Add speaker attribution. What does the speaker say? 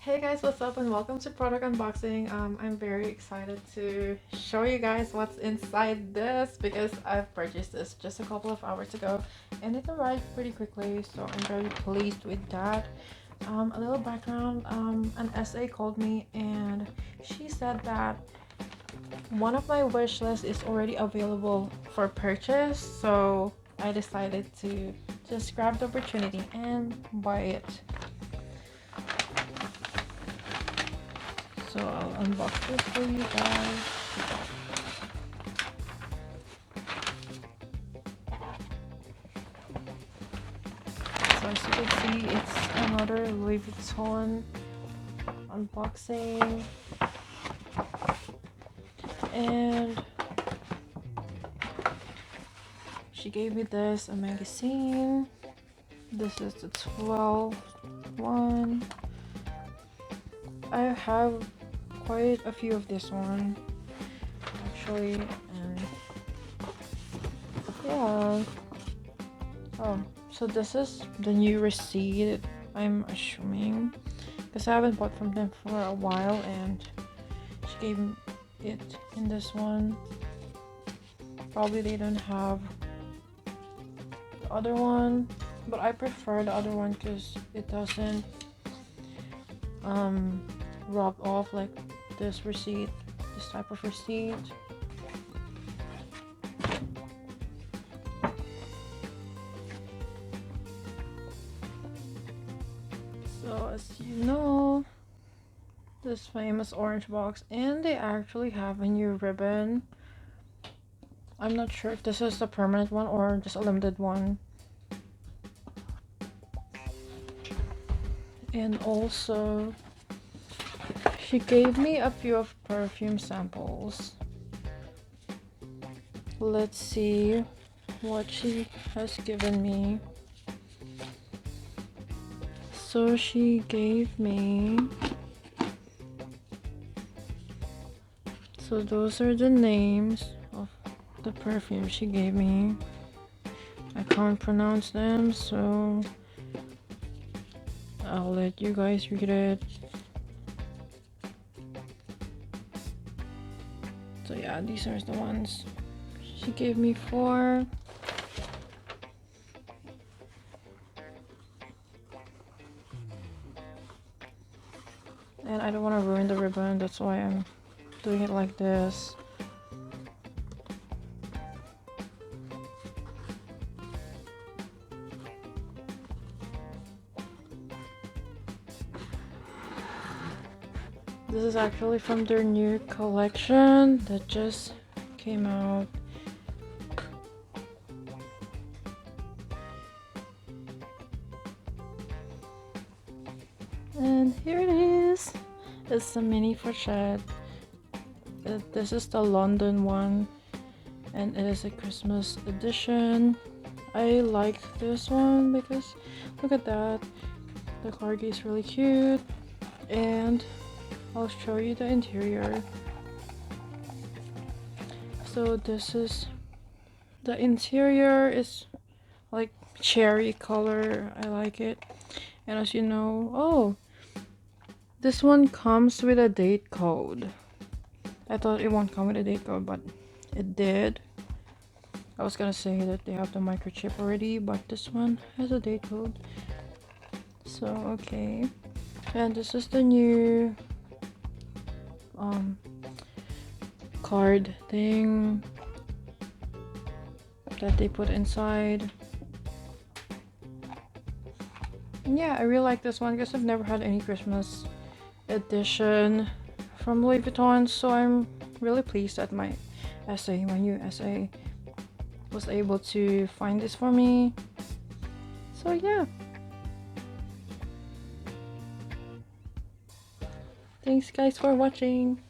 Speaker 1: Hey guys, what's up and welcome to product unboxing. I'm very excited to show you guys what's inside this because I've purchased this just a couple of hours ago and it arrived pretty quickly, so I'm very pleased with that. A little background, an SA called me and she said that one of my wish lists is already available for purchase, so I decided to just grab the opportunity and buy it. So I'll unbox this for you guys. So as you can see, it's another Louis Vuitton unboxing. And she gave me this, a magazine. This is the 12th one. I have quite a few of this one actually, and yeah. Oh, so this is the new receipt, I'm assuming, because I haven't bought from them for a while, and she gave me it in this one. Probably they don't have the other one, but I prefer the other one because it doesn't rub off like this receipt, this type of receipt. So as you know, this famous orange box, and they actually have a new ribbon. I'm not sure if this is the permanent one or just a limited one. And also she gave me a few of perfume samples. Let's see what she has given me. So she gave me, so those are the names of the perfume she gave me. I can't pronounce them, so I'll let you guys read it. So yeah, these are the ones she gave me 4. And I don't want to ruin the ribbon, that's why I'm doing it like this. This is actually from their new collection that just came out. And here it is. It's a mini Pochette. This is the London one, and it is a Christmas edition. I like this one because look at that. The corgi is really cute, and I'll show you the interior. So this is the interior, is like cherry color. I like it. And as you know, oh, this one comes with a date code. I thought it won't come with a date code, but it did. I was gonna say that they have the microchip already, but this one has a date code. So okay. And this is the new card thing that they put inside. And yeah, I really like this one because I've never had any Christmas edition from Louis Vuitton, so I'm really pleased that my new SA was able to find this for me. So yeah, thanks guys for watching.